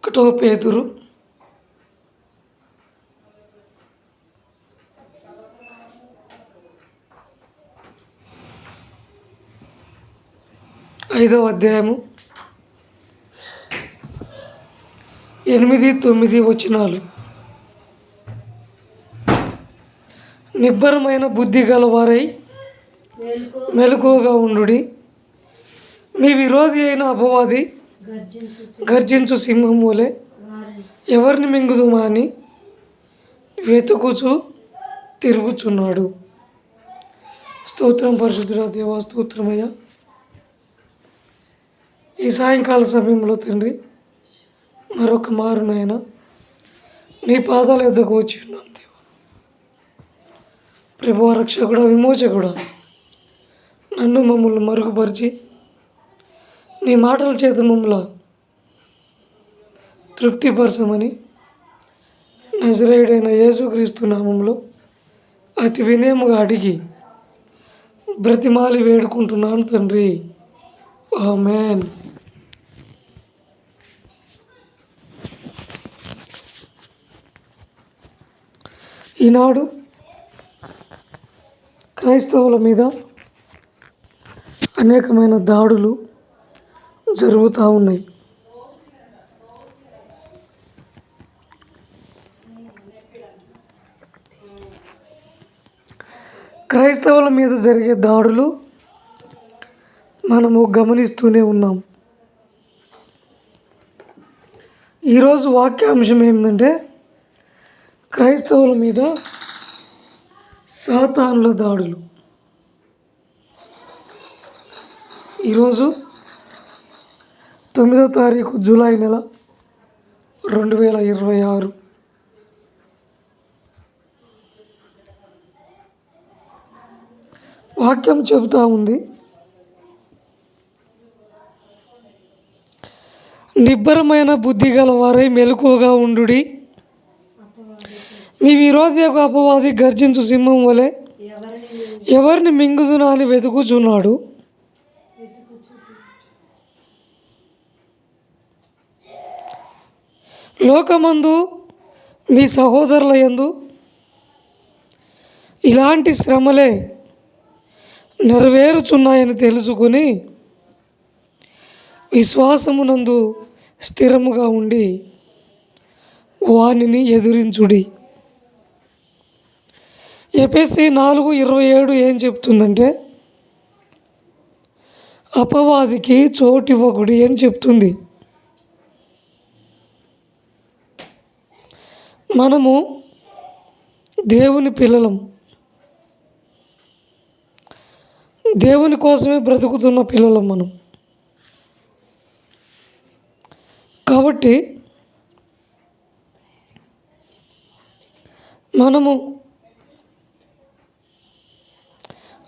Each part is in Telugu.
ఒకటో పేతురు 5వ అధ్యాయము 8, 9 వచనాలు. నిబ్బరమైన బుద్ధి గలవారై మెలకువగా ఉండుడి. మీ విరోధి అయిన అపవాది గర్జించు సింహం వలె ఎవరిని మింగుదుమా అని వెతుకుచు తిరుగుచున్నాడు. స్తోత్రం పరిశుద్ధుడా దేవా, స్తోత్రమయ్యా. ఈ సాయంకాల సమయంలో తండ్రి మరొక మారు నాయన నీ పాదాల యొద్దకు వచ్చి ఉన్నాం దేవా. ప్రభువా, రక్షకుడా, విమోచకుడా, నన్ను మమ్మల్ని మరుగుపరిచి నీ మాటల చేత మమ్మల్ని తృప్తిపరచమని నజరేయుడైన యేసుక్రీస్తు నామంలో అతి వినయముగా అడిగి బ్రతిమాలి వేడుకుంటున్నాను తండ్రి. ఆమేన్. ఈనాడు క్రైస్తవుల మీద అనేకమైన దాడులు జరుగుతూ ఉన్నాయి. క్రైస్తవుల మీద జరిగే దాడులు మనము గమనిస్తూనే ఉన్నాం. ఈరోజు వాక్యాంశం ఏంటంటే క్రైస్తవుల మీద సాతానుల దాడులు. ఈరోజు 9వ తారీఖు జూలై నెల 2026. వాక్యం చెబుతూ ఉంది, నిబ్బరమైన బుద్ధి గలవారై మెలకువగా ఉండుడి. మీ విరోధి యొక్క అపవాది గర్జించు సింహం వలె ఎవరిని మింగుదునా అని వెతుకుచున్నాడు. లోకమందు మీ సహోదరుల యందు ఇలాంటి శ్రమలే నెరవేరుచున్నాయని తెలుసుకొని విశ్వాసమునందు స్థిరముగా ఉండి వానిని ఎదురించుడి. ఎఫెసీ 4:27 ఏం చెప్తుందంటే అపవాదికి చోటివ్వకుడి అని చెప్తుంది. మనము దేవుని పిల్లలం, దేవుని కోసమే బ్రతుకుతున్న పిల్లలం మనం. కాబట్టి మనము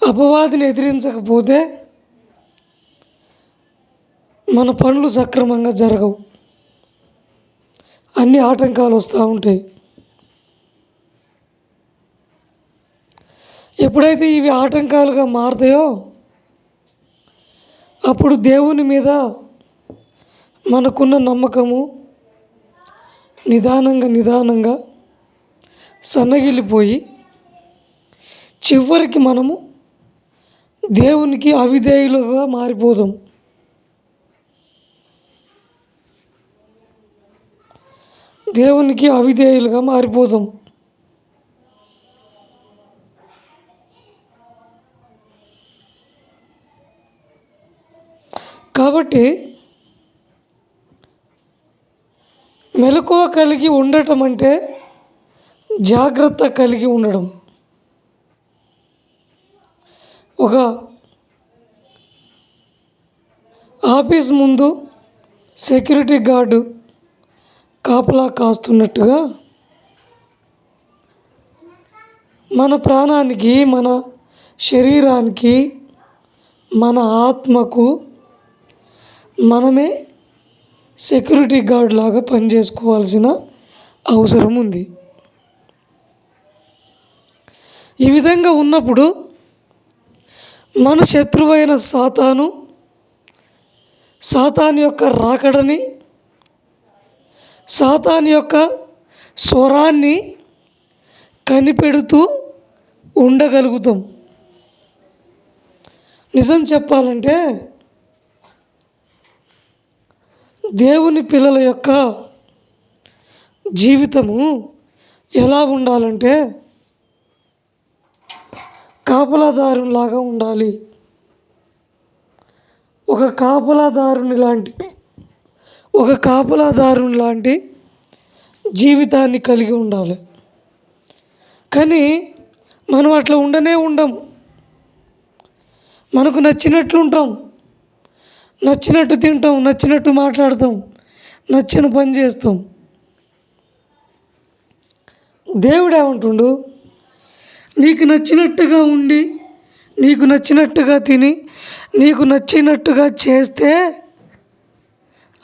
అపవాదిని ఎదిరించకపోతే మన పనులు సక్రమంగా జరగవు, అన్ని ఆటంకాలు వస్తూ ఉంటాయి. ఎప్పుడైతే ఇవి ఆటంకాలుగా మారుతాయో అప్పుడు దేవుని మీద మనకున్న నమ్మకము నిదానంగా సన్నగిల్లిపోయి చివరికి మనము దేవునికి అవిధేయులుగా మారిపోదాం. దేవునికి అవిధేయులుగా మారిపోదాం. కాబట్టి మెలకువ కలిగి ఉండటం అంటే జాగ్రత్త కలిగి ఉండడం. ఒక ఆఫీస్ ముందు సెక్యూరిటీ గార్డు కాపలా కాస్తున్నట్టుగా మన ప్రాణానికి, మన శరీరానికి, మన ఆత్మకు మనమే సెక్యూరిటీ గార్డ్ లాగా పనిచేసుకోవాల్సిన అవసరం ఉంది. ఈ విధంగా ఉన్నప్పుడు మన శత్రువైన సాతాను యొక్క రాకడని సాతాను యొక్క స్వరాన్ని కనిపెడుతూ ఉండగలుగుతాం. నిజం చెప్పాలంటే దేవుని పిల్లల యొక్క జీవితము ఎలా ఉండాలంటే కాపలాదారులాగా ఉండాలి. ఒక కాపలాదారుని లాంటి జీవితాన్ని కలిగి ఉండాలి. కానీ మనం అట్లా ఉండం. మనకు నచ్చినట్లు ఉంటాం, నచ్చినట్టు తింటాం, నచ్చినట్టు మాట్లాడతాం, నచ్చిన పని చేస్తాం. దేవుడు ఏమంటుండు? నీకు నచ్చినట్టుగా ఉండి, నీకు నచ్చినట్టుగా తిని, నీకు నచ్చినట్టుగా చేస్తే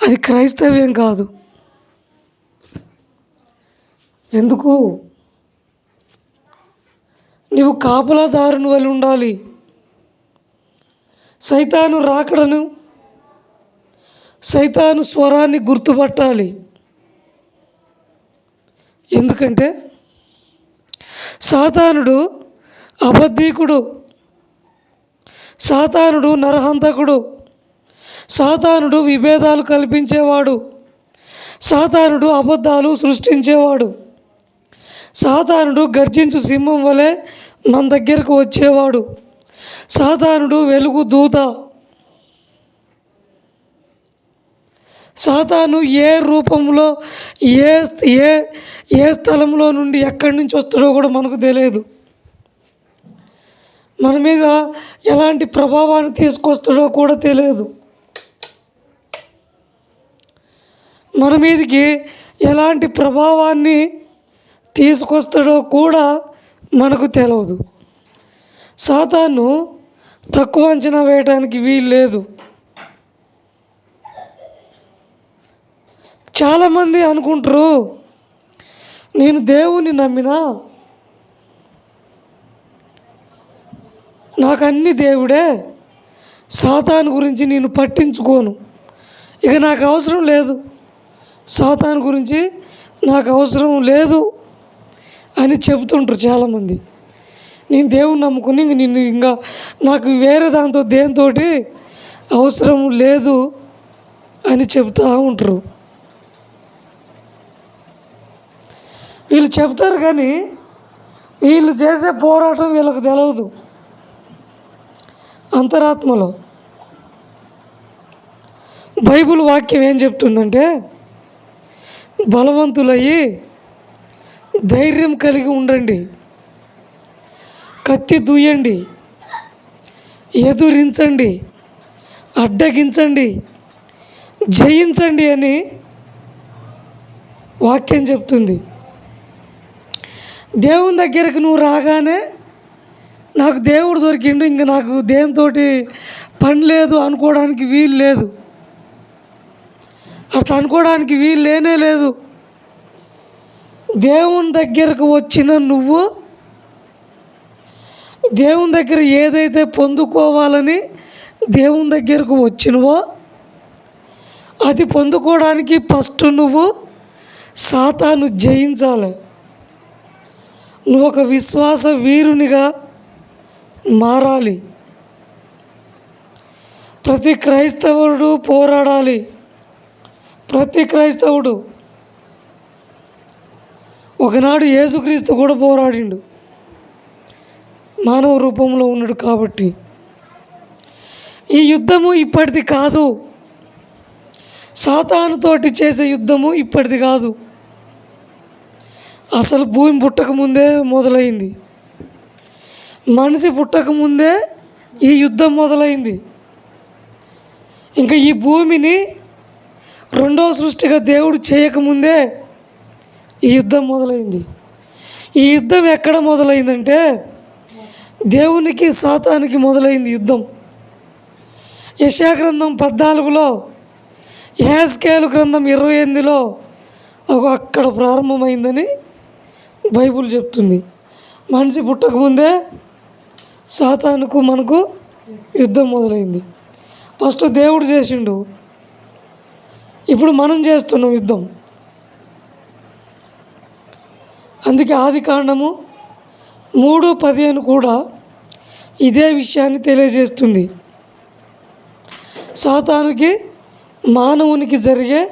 అది క్రైస్తవ్యం కాదు. ఎందుకు? నీవు కాపలాదారుని వలె ఉండాలి. సైతాను రాకడను, సైతాను స్వరాన్ని గుర్తుపట్టాలి. ఎందుకంటే సాతానుడు అబద్ధీకుడు, సాతానుడు నరహంతకుడు, సాతానుడు విభేదాలు కల్పించేవాడు, సాతానుడు అబద్ధాలు సృష్టించేవాడు, సాతానుడు గర్జించు సింహం వలె మన దగ్గరకు వచ్చేవాడు, సాతానుడు వెలుగు దూత. సాతాను ఏ రూపంలో ఏ స్థలంలో నుండి ఎక్కడి నుంచి వస్తాడో కూడా మనకు తెలియదు. మన మీద ఎలాంటి ప్రభావాన్ని తీసుకొస్తాడో కూడా తెలియదు. మన మీదకి ఎలాంటి ప్రభావాన్ని తీసుకొస్తాడో కూడా మనకు తెలియదు. సాతాను తక్కువ అంచనా వేయడానికి వీలు లేదు. చాలామంది అనుకుంటారు, నేను దేవుని నమ్మినా, నాకు అన్ని దేవుడే, సాతాను గురించి నేను పట్టించుకోను, ఇక నాకు అవసరం లేదు, సాతాను గురించి నాకు అవసరం లేదు అని చెబుతుంటారు చాలామంది. నేను దేవుని నమ్ముకుని ఇంకా నాకు వేరే దేంతో అవసరం లేదు అని చెబుతూ ఉంటారు. వీళ్ళు చెప్తారు కానీ వీళ్ళు చేసే పోరాటం వీళ్ళకు తెలియదు. అంతరాత్మలో బైబిల్ వాక్యం ఏం చెప్తుందంటే, బలవంతులయ్యి ధైర్యం కలిగి ఉండండి, కత్తి దూయండి, ఎదురించండి, అడ్డగించండి, జయించండి అని వాక్యం చెప్తుంది. దేవుని దగ్గరకు నువ్వు రాగానే నాకు దేవుడు దొరికిండు, ఇంక నాకు దేనితోటి పని లేదు అనుకోవడానికి వీలు లేదు. అట్లా అనుకోవడానికి వీలు లేనే లేదు. దేవుని దగ్గరకు వచ్చిన నువ్వు దేవుని దగ్గర ఏదైతే పొందుకోవాలని దేవుని దగ్గరకు వచ్చినవో అది పొందుకోవడానికి ఫస్ట్ నువ్వు సాతాను జయించాలి. నువ్వు ఒక విశ్వాస వీరునిగా మారాలి. ప్రతి క్రైస్తవుడు పోరాడాలి. ప్రతి క్రైస్తవుడు ఒకనాడు యేసుక్రీస్తు కూడా పోరాడిండు, మానవ రూపంలో ఉన్నాడు కాబట్టి. ఈ యుద్ధము ఇప్పటిది కాదు, సాతానుతోటి చేసే యుద్ధము ఇప్పటిది కాదు. అసలు భూమి పుట్టకముందే మొదలైంది, మనిషి పుట్టకముందే ఈ యుద్ధం మొదలైంది. ఇంకా ఈ భూమిని రెండవ సృష్టిగా దేవుడు చేయకముందే ఈ యుద్ధం మొదలైంది. ఈ యుద్ధం ఎక్కడ మొదలైందంటే దేవునికి సాతానికి మొదలైంది యుద్ధం. యెషయా గ్రంథం 14లో, యెహెజ్కేలు గ్రంథం 28లో అక్కడ ప్రారంభమైందని బైబిల్ చెప్తుంది. మనిషి పుట్టకముందే సాతానుకు మనకు యుద్ధం మొదలైంది. ఫస్ట్ దేవుడు చేసిండు, ఇప్పుడు మనం చేస్తున్నాం యుద్ధం. అందుకే ఆదికాండము 3:15 కూడా ఇదే విషయాన్ని తెలియజేస్తుంది. సాతానుకి మానవునికి జరిగే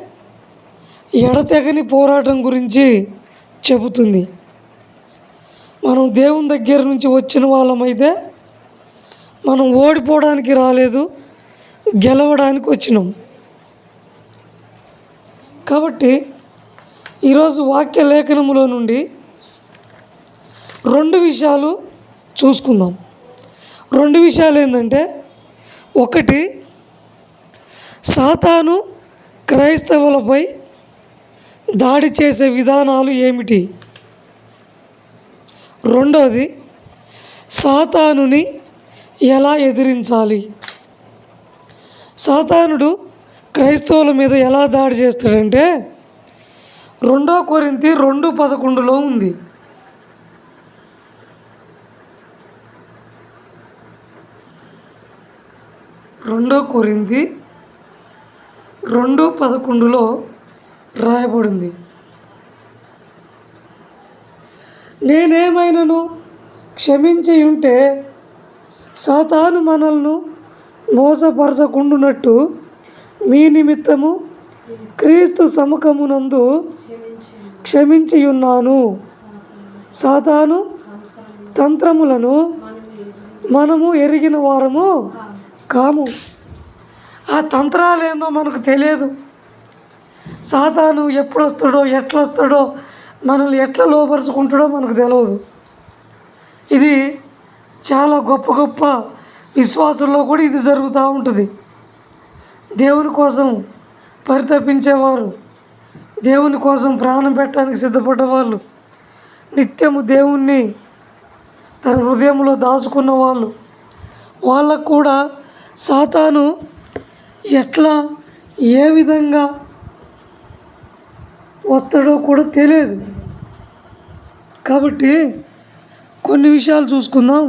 ఎడతెగని పోరాటం గురించి చెబుతుంది. మనం దేవుని దగ్గర నుంచి వచ్చిన వాళ్ళమైతే మనం ఓడిపోవడానికి రాలేదు, గెలవడానికి వచ్చినాం. కాబట్టి ఈరోజు వాక్య లేఖనములో నుండి 2 విషయాలు చూసుకుందాం. 2 విషయాలు ఏంటంటే, ఒకటి, సాతాను క్రైస్తవులపై దాడి చేసే విధానాలు ఏమిటి. రెండోది, సాతానుని ఎలా ఎదిరించాలి. సాతానుడు క్రైస్తవుల మీద ఎలా దాడి చేస్తాడంటే 2 కొరింథీ 2:11 ఉంది. 2 కొరింథీ 2:11 రాయబడింది, నేనేమైనను క్షమించి ఉంటే సాతాను మనల్ని మోసపరచకుండునట్టు మీ నిమిత్తము క్రీస్తు సముఖమునందు క్షమించి ఉన్నాను. సాతాను తంత్రములను మనము ఎరిగిన వారము కాము. ఆ తంత్రాలు ఏందో మనకు తెలియదు. సాతాను ఎప్పుడు వస్తాడో, ఎట్లా వస్తాడో, మనల్ని ఎట్లా లోపరుచుకుంటాడో మనకు తెలియదు. ఇది చాలా గొప్ప గొప్ప విశ్వాసుల్లో కూడా ఇది జరుగుతూ ఉంటుంది. దేవుని కోసం పరితపించేవారు, దేవుని కోసం ప్రాణం పెట్టడానికి సిద్ధపడ్డవాళ్ళు, నిత్యము దేవుణ్ణి తన హృదయంలో దాచుకున్న వాళ్ళు, వాళ్ళకు కూడా సాతాను ఎట్లా ఏ విధంగా వస్తాడో కూడా తెలియదు. కాబట్టి కొన్ని విషయాలు చూసుకుందాం.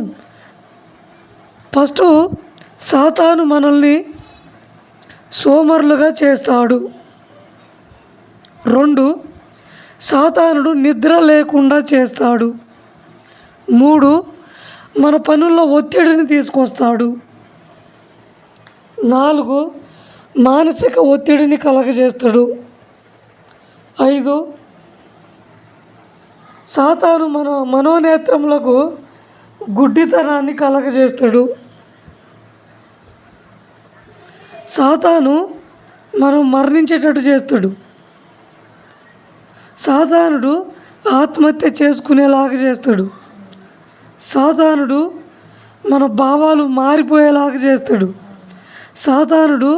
ఫస్ట్, సాతాను మనల్ని సోమరులుగా చేస్తాడు. 2, సాతానుడు నిద్ర లేకుండా చేస్తాడు. 3, మన పనుల్లో ఒత్తిడిని తీసుకొస్తాడు. 4, మానసిక ఒత్తిడిని కలగజేస్తాడు. 5, సాతాను మన మనోనేత్రములకు గుడ్డితనాన్ని కలగజేస్తాడు. సాతాను మనం మరణించేటట్టు చేస్తాడు. సాతానుడు ఆత్మహత్య చేసుకునేలాగా చేస్తాడు. సాతానుడు మన భావాలు మారిపోయేలాగా చేస్తాడు. సాతానుడు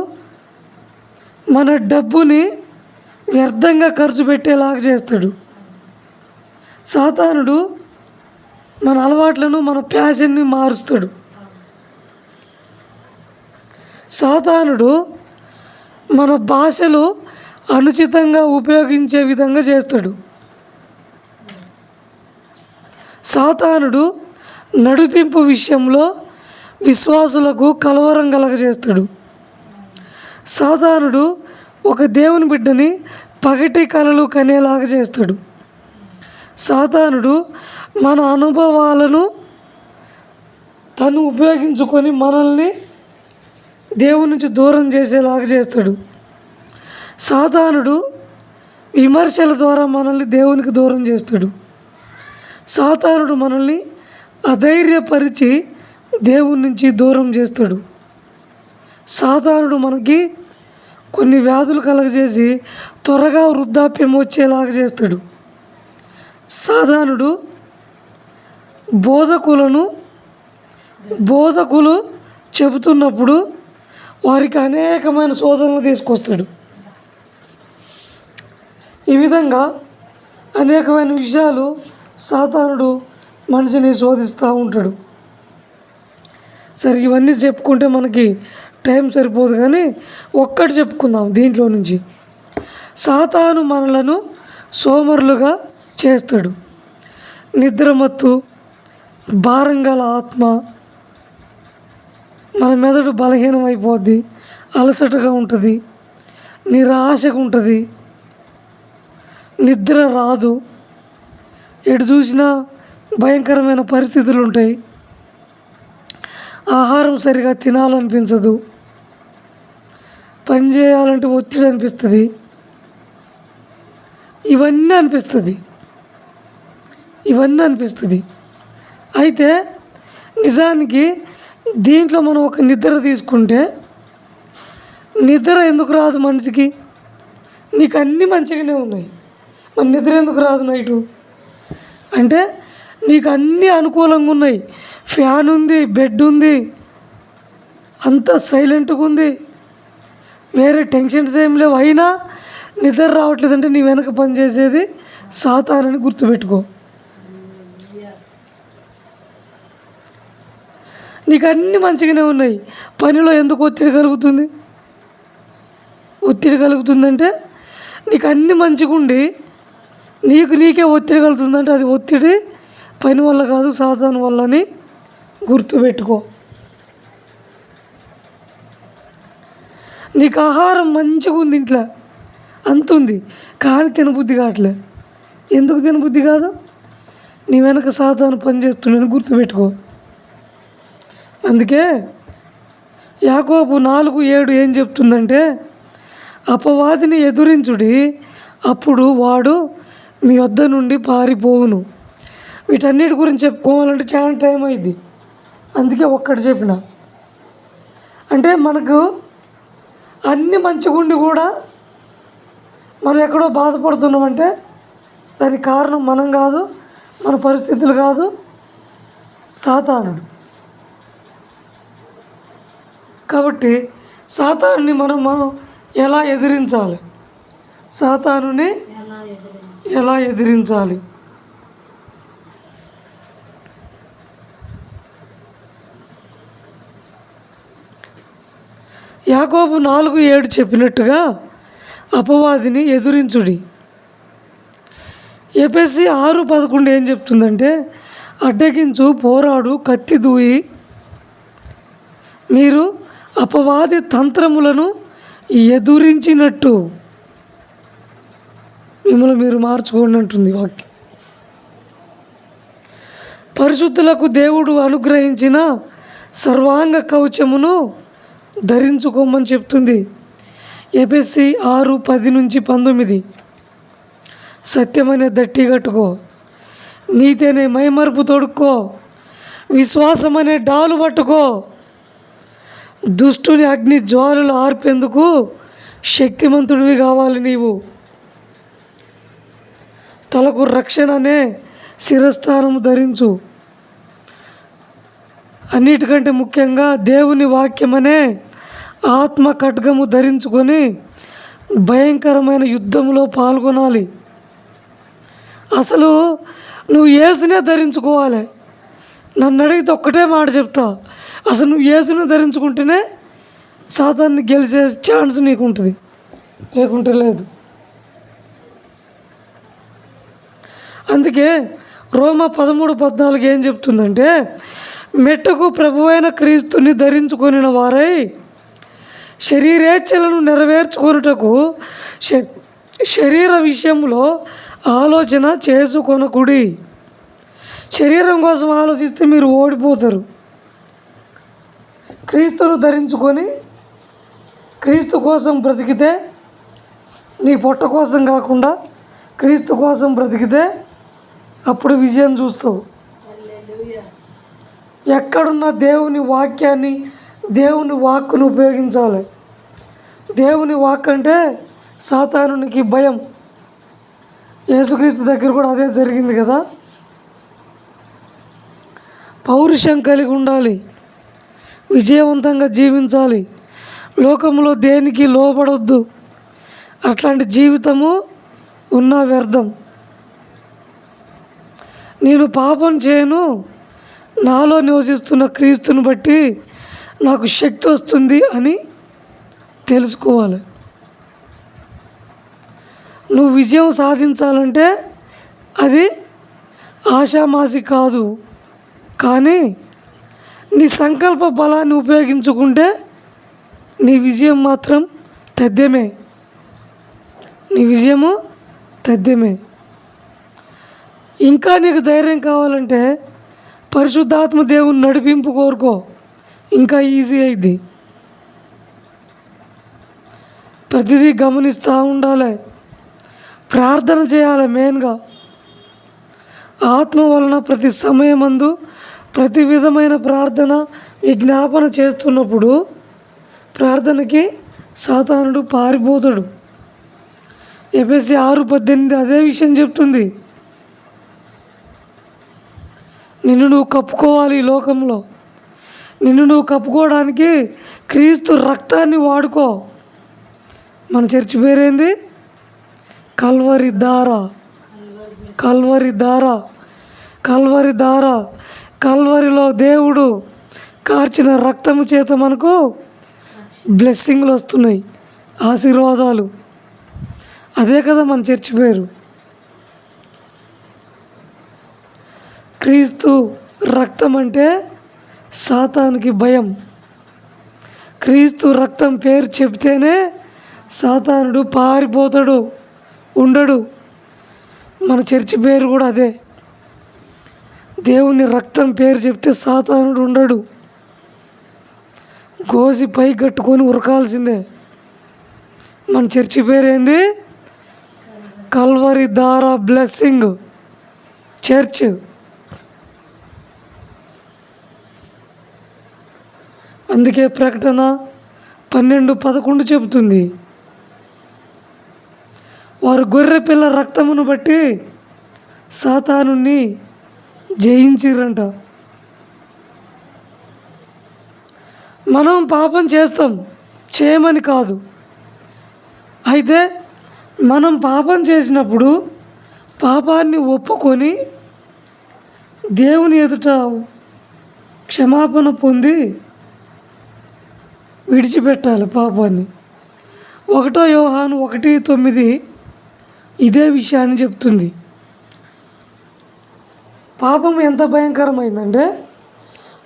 మన డబ్బుని వ్యర్థంగా ఖర్చు పెట్టేలాగా చేస్తాడు. సాతానుడు మన అలవాట్లను, మన ప్యాషన్ని మారుస్తాడు. సాతానుడు మన భాషలు అనుచితంగా ఉపయోగించే విధంగా చేస్తాడు. సాతానుడు నడిపింపు విషయంలో విశ్వాసులకు కలవరం కలగజేస్తాడు. సాతానుడు ఒక దేవుని బిడ్డని పగటి కలలు కనేలాగా చేస్తాడు. సాతానుడు మన అనుభవాలను తను ఉపయోగించుకొని మనల్ని దేవుని నుంచి దూరం చేసేలాగా చేస్తాడు. సాతానుడు విమర్శల ద్వారా మనల్ని దేవునికి దూరం చేస్తాడు. సాతానుడు మనల్ని అధైర్యపరిచి దేవుని నుంచి దూరం చేస్తాడు. సాతానుడు మనకి కొన్ని వ్యాధులు కలగజేసి త్వరగా వృద్ధాప్యం వచ్చేలాగా చేస్తాడు. సాతానుడు బోధకులు చెబుతున్నప్పుడు వారికి అనేకమైన శోధనలు తీసుకొస్తాడు. ఈ విధంగా అనేకమైన విషయాలు సాతానుడు మనిషిని శోధిస్తూ ఉంటాడు. సరే, ఇవన్నీ చెప్పుకుంటే మనకి టైం సరిపోదు, కానీ ఒక్కటి చెప్పుకుందాం దీంట్లో నుంచి. సాతాను మనలను సోమరులుగా చేస్తాడు. నిద్రమత్తు, భారం గల ఆత్మ, మన మెదడు బలహీనం అయిపోద్ది, అలసటగా ఉంటుంది, నిరాశగా ఉంటుంది, నిద్ర రాదు, ఎటు చూసినా భయంకరమైన పరిస్థితులు ఉంటాయి. ఆహారం సరిగా తినాలనిపించదు, పని చేయాలంటే ఒత్తిడి అనిపిస్తుంది, ఇవన్నీ అనిపిస్తుంది. అయితే నిజానికి దీంట్లో మనం ఒక నిద్ర తీసుకుంటే, నిద్ర ఎందుకు రాదు మనిషికి? నీకు అన్నీ మంచిగానే ఉన్నాయి, మరి నిద్ర ఎందుకు రాదు నైటు అంటే? నీకు అన్నీ అనుకూలంగా ఉన్నాయి, ఫ్యాన్ ఉంది, బెడ్ ఉంది, అంతా సైలెంట్గా ఉంది, వేరే టెన్షన్స్ ఏం లేవు, అయినా నిద్ర రావట్లేదంటే నీ వెనక పనిచేసేది సాతానని గుర్తుపెట్టుకో. నీకు అన్నీ మంచిగానే ఉన్నాయి, పనిలో ఎందుకు ఒత్తిడి కలుగుతుంది? ఒత్తిడి కలుగుతుందంటే నీకు అన్నీ మంచిగా ఉండి నీకే ఒత్తిడి కలుగుతుందంటే అది ఒత్తిడి పని వల్ల కాదు, సాతాను వల్ల అని గుర్తుపెట్టుకో. నీకు ఆహారం మంచిగా ఉంది, ఇంట్లో అంత ఉంది, కానీ తినబుద్ధి కావట్లే. ఎందుకు తినబుద్ధి కాదు? నీ వెనక సాతాను పని చేస్తుండని గుర్తుపెట్టుకో. అందుకే యాకోబు 4:7 ఏం చెప్తుందంటే, అపవాదిని ఎదురించుడి, అప్పుడు వాడు మీ వద్ద నుండి పారిపోవును. వీటన్నిటి గురించి చెప్పుకోవాలంటే చాలా టైం అయింది, అందుకే ఒక్కటి చెప్పిన. అంటే మనకు అన్నీ మంచిగా ఉండి కూడా మనం ఎక్కడో బాధపడుతున్నామంటే దానికి కారణం మనం కాదు, మన పరిస్థితులు కాదు, సాతానుడు. కాబట్టి సాతానుని మనం ఎలా ఎదిరించాలి? సాతానుని ఎలా ఎదిరించాలి? యాకోబు 4:7 చెప్పినట్టుగా అపవాదిని ఎదురించుడి. ఎఫెసీ 6:11 ఏం చెప్తుందంటే, అడ్డగించు, పోరాడు, కత్తి దూయి, మీరు అపవాది తంత్రములను ఎదురించినట్టు మిమ్మల్ని మీరు మార్చుకోండి అంటుంది వాక్యం. పరిశుద్ధులకు దేవుడు అనుగ్రహించిన సర్వాంగ కవచమును ధరించుకోమని చెప్తుంది. ఎఫెసీ 6:10-19. సత్యమనే దట్టి కట్టుకో, నీతి అనే మైమరుపు తొడుక్కో, విశ్వాసం అనే డాలు పట్టుకో, దుష్టుని అగ్ని జ్వాలలు ఆర్పేందుకు శక్తిమంతుడివి కావాలి నీవు. తలకు రక్షణ అనే శిరస్థానము ధరించు. అన్నిటికంటే ముఖ్యంగా దేవుని వాక్యమనే ఆత్మ ఖడ్గము ధరించుకొని భయంకరమైన యుద్ధంలో పాల్గొనాలి. అసలు నువ్వు యేసునే ధరించుకోవాలి. నన్ను అడిగితే ఒక్కటే మాట చెప్తా, అసలు నువ్వు యేసుని ధరించుకుంటేనే సాతాన్ని గెలిచే ఛాన్స్ నీకు ఉంటుంది, లేకుంటే లేదు. అందుకే రోమా 13:14 ఏం చెప్తుందంటే, మెట్టుకు ప్రభువైన క్రీస్తుని ధరించుకొనిన వారై శరీరేచ్ఛలను నెరవేర్చుకొనుటకు శరీర విషయంలో ఆలోచన చేసుకొనకుడి. శరీరం కోసం ఆలోచిస్తే మీరు ఓడిపోతారు. క్రీస్తును ధరించుకొని క్రీస్తు కోసం బ్రతికితే, నీ పొట్ట కోసం కాకుండా క్రీస్తు కోసం బ్రతికితే అప్పుడు విజయం చూస్తావు. ఎక్కడున్న దేవుని వాక్యాన్ని, దేవుని వాక్కును ఉపయోగించాలి. దేవుని వాక్ అంటే సాతానునికి భయం. యేసుక్రీస్తు దగ్గర కూడా అదే జరిగింది కదా. పౌరుషం కలిగి ఉండాలి, విజయవంతంగా జీవించాలి, లోకంలో దేనికి లోబడొద్దు. అట్లాంటి జీవితము ఉన్న వ్యర్థం. నేను పాపం చేయను, నాలో నివసిస్తున్న క్రీస్తుని బట్టి నాకు శక్తి వస్తుంది అని తెలుసుకోవాలి. నువ్వు విజయం సాధించాలంటే అది ఆషామాషి కాదు, కానీ నీ సంకల్ప బలాన్ని ఉపయోగించుకుంటే నీ విజయం మాత్రం తథ్యమే. నీ విజయము తథ్యమే. ఇంకా నీకు ధైర్యం కావాలంటే పరిశుద్ధాత్మ దేవుని నడిపింపు కోరుకో, ఇంకా ఈజీ అయింది. ప్రతిదీ గమనిస్తూ ఉండాలి, ప్రార్థన చేయాలి. మెయిన్గా ఆత్మ వలన ప్రతి సమయమందు ప్రతి విధమైన ప్రార్థన విజ్ఞాపన చేస్తున్నప్పుడు ప్రార్థనకి సాతానుడు పారిపోతాడు. ఎఫెసీ 6:18 అదే విషయం చెప్తుంది. నిన్ను నువ్వు కప్పుకోవాలి. ఈ లోకంలో నిన్ను నువ్వు కప్పుకోవడానికి క్రీస్తు రక్తాన్ని వాడుకో. మన చర్చి పేరేంది? కల్వరి ధార. కల్వరి ధార. కల్వరి ధార. కల్వరిలో దేవుడు కార్చిన రక్తము చేత మనకు బ్లెస్సింగ్లు వస్తున్నాయి, ఆశీర్వాదాలు. అదే కదా మన చర్చి పేరు. క్రీస్తు రక్తం అంటే సాతానుకి భయం. క్రీస్తు రక్తం పేరు చెప్తేనే సాతానుడు పారిపోతాడు, ఉండడు. మన చర్చి పేరు కూడా అదే. దేవుని రక్తం పేరు చెప్తే సాతానుడు ఉండడు, గోసి పై కట్టుకొని ఉరకాల్సిందే. మన చర్చి పేరు ఏంది? కల్వరి ధార బ్లెస్సింగ్ చర్చ్. అందుకే ప్రకటన 12:11 చెబుతుంది, వారు గొర్రె పిల్ల రక్తమును బట్టి సాతానుని జయించిరంట. మనం పాపం చేస్తాం, చేయమని కాదు. అయితే మనం పాపం చేసినప్పుడు పాపాన్ని ఒప్పుకొని దేవుని ఎదుట క్షమాపణ పొంది విడిచిపెట్టాలి పాపాన్ని. 1 యోహాను 1:9 ఇదే విషయాన్ని చెప్తుంది. పాపం ఎంత భయంకరమైందంటే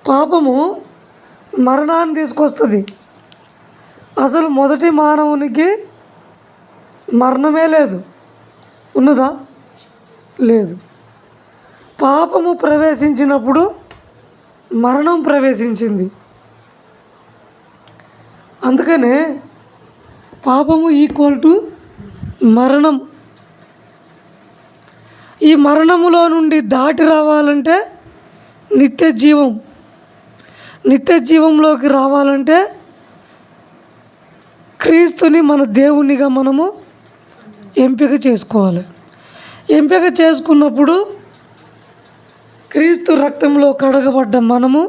పాపము మరణాన్ని తీసుకొస్తుంది. అసలు మొదటి మానవునికి మరణమే లేదు, ఉన్నదా? లేదు. పాపము ప్రవేశించినప్పుడు మరణం ప్రవేశించింది. అందుకనే పాపము ఈక్వల్ టు మరణం. ఈ మరణములో నుండి దాటి రావాలంటే నిత్య జీవం. నిత్య జీవంలోకి రావాలంటే క్రీస్తుని మన దేవునిగా మనము ఎంపిక చేసుకోవాలి. ఎంపిక చేసుకున్నప్పుడు క్రీస్తు రక్తంలో కడగబడ్డ మనము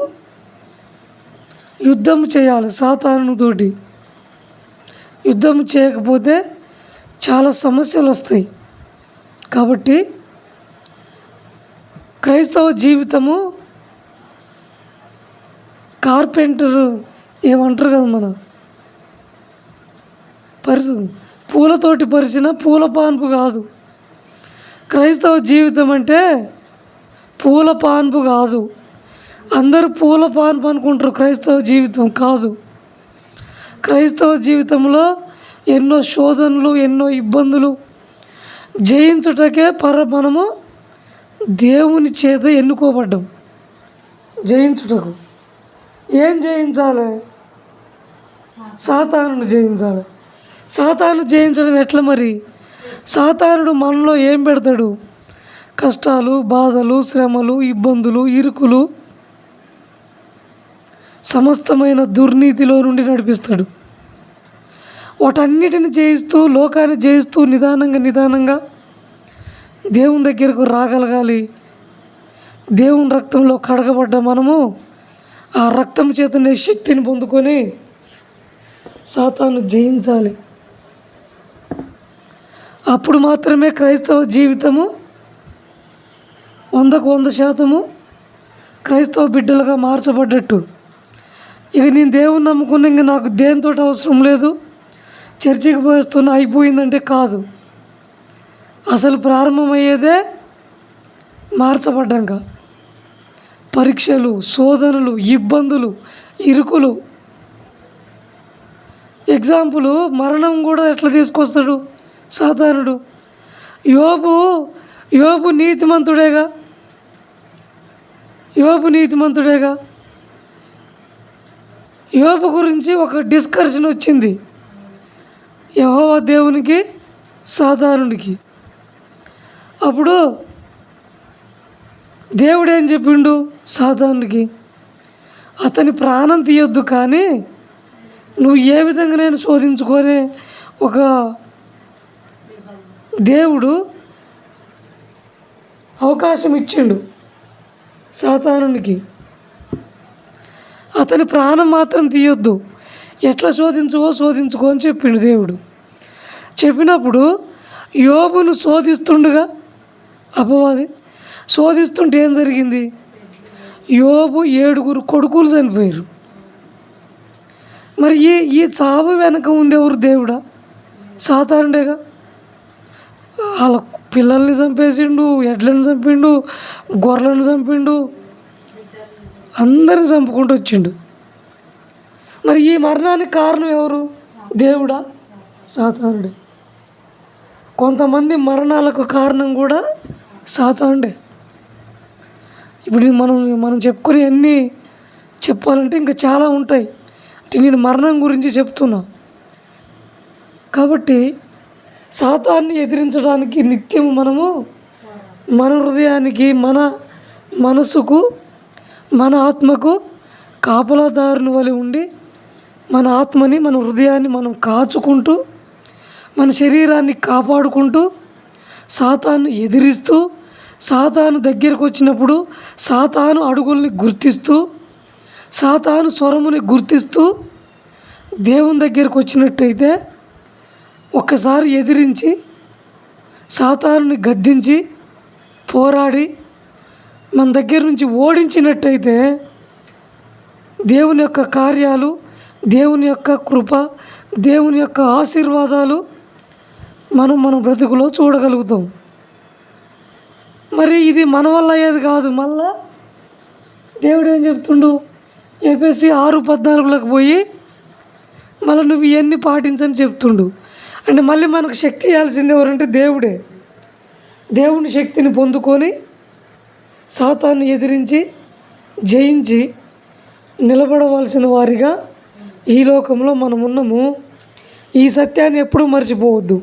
యుద్ధం చేయాలి సాతానుతోటి. యుద్ధం చేయకపోతే చాలా సమస్యలు వస్తాయి. కాబట్టి క్రైస్తవ జీవితము కార్పెంటరు ఏమంటారు కదా, మన పూలతోటి పరిచిన పూల పాన్పు కాదు. క్రైస్తవ జీవితం అంటే పూల పాన్పు కాదు. అందరూ పూల పాన్పు అనుకుంటారు, క్రైస్తవ జీవితం కాదు. క్రైస్తవ జీవితంలో ఎన్నో శోధనలు, ఎన్నో ఇబ్బందులు జయించుటకే మనము దేవుని చేత ఎన్నుకోబడ్డాం. జయించుటకు ఏం జయించాలి? సాతానుని జయించాలి. సాతాను జయించడం ఎట్లా మరి? సాతానుడు మనలో ఏం పెడతాడు? కష్టాలు, బాధలు, శ్రమలు, ఇబ్బందులు, ఇరుకులు, సమస్తమైన దుర్నీతిలో నుండి నడిపిస్తాడు. వాటన్నిటిని జయిస్తూ, లోకాన్ని జయిస్తూ నిదానంగా దేవుని దగ్గరకు రాగలగాలి. దేవుని రక్తంలో కడగబడ్డ మనము ఆ రక్తం చేతనే శక్తిని పొందుకొని సాతాను జయించాలి. అప్పుడు మాత్రమే క్రైస్తవ జీవితము 100% క్రైస్తవ బిడ్డలుగా మార్చబడ్డట్టు. ఇక నేను దేవుని నమ్ముకున్న ఇంక నాకు దేనితో అవసరం లేదు, చర్చికి పోయేస్తున్నా అయిపోయిందంటే కాదు. అసలు ప్రారంభమయ్యేదే మార్చబడ్డాక. పరీక్షలు, శోధనలు, ఇబ్బందులు, ఇరుకులు. ఎగ్జాంపుల్, మరణం కూడా ఎట్లా తీసుకొస్తాడు సాతానుడు. యోబు యోబు నీతిమంతుడేగా, యోబు నీతిమంతుడేగా. యోబు గురించి ఒక డిస్కషన్ వచ్చింది యెహోవా దేవునికి సాతానుడికి. అప్పుడు దేవుడు ఏం చెప్పిండు సాతానుడికి? అతని ప్రాణం తీయొద్దు, కానీ నువ్వు ఏ విధంగా నేను శోధించుకొని ఒక దేవుడు అవకాశం ఇచ్చిండు సాతానునికి. అతని ప్రాణం మాత్రం తీయొద్దు, ఎట్లా శోధించుకో అని చెప్పిండు దేవుడు. చెప్పినప్పుడు యోబును శోధిస్తుండగా అపవాది శోధిస్తుంటే ఏం జరిగింది? యోబు 7 కొడుకులు చనిపోయారు. మరి ఈ చావు వెనక ఉంది ఎవరు? దేవుడా? సాతానుడేగా. వాళ్ళ పిల్లల్ని చంపేసిండు, ఎడ్లను చంపిండు, గొర్రెలను చంపిండు, అందరిని చంపుకుంటూ వచ్చిండు. మరి ఈ మరణానికి కారణం ఎవరు? దేవుడా? సాతానుడే. కొంతమంది మరణాలకు కారణం కూడా సాతానుడే. ఇప్పుడు మనం చెప్పుకొని అన్నీ చెప్పాలంటే ఇంకా చాలా ఉంటాయి. అంటే నేను మరణం గురించి చెప్తున్నా. కాబట్టి సాతాన్ని ఎదిరించడానికి నిత్యం మనము మన హృదయానికి, మన మనసుకు, మన ఆత్మకు కాపలాదారుని వలె ఉండి మన ఆత్మని, మన హృదయాన్ని మనం కాచుకుంటూ, మన శరీరాన్ని కాపాడుకుంటూ, సాతాను ఎదిరిస్తూ, సాతాను దగ్గరకు వచ్చినప్పుడు సాతాను అడుగుల్ని గుర్తిస్తూ, సాతాను స్వరముని గుర్తిస్తూ దేవుని దగ్గరకు వచ్చినట్టయితే, ఒక్కసారి ఎదిరించి సాతానుని గద్దించి పోరాడి మన దగ్గర నుంచి ఓడించినట్టయితే దేవుని యొక్క కార్యాలు, దేవుని యొక్క కృప, దేవుని యొక్క ఆశీర్వాదాలు మన బ్రతుకులో చూడగలుగుతాం. మరి ఇది మన వల్ల అయ్యేది కాదు. మళ్ళా దేవుడు ఏం చెప్తుండు? ఎఫెసీ 6:14 పోయి మళ్ళీ నువ్వు ఇవన్నీ పాటించని చెప్తుండు. అంటే మళ్ళీ మనకు శక్తి ఇవ్వాల్సింది ఎవరంటే దేవుడే. దేవుని శక్తిని పొందుకొని సాతాన్ని ఎదిరించి జయించి నిలబడవలసిన వారిగా ఈ లోకంలో మనం ఉన్నాము. ఈ సత్యాన్ని ఎప్పుడూ మర్చిపోవద్దు.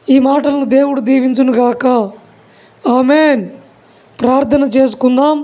ఈ మాటలను దేవుడు దీవించునుగాక. ఆమేన్. ప్రార్థన చేసుకుందాం.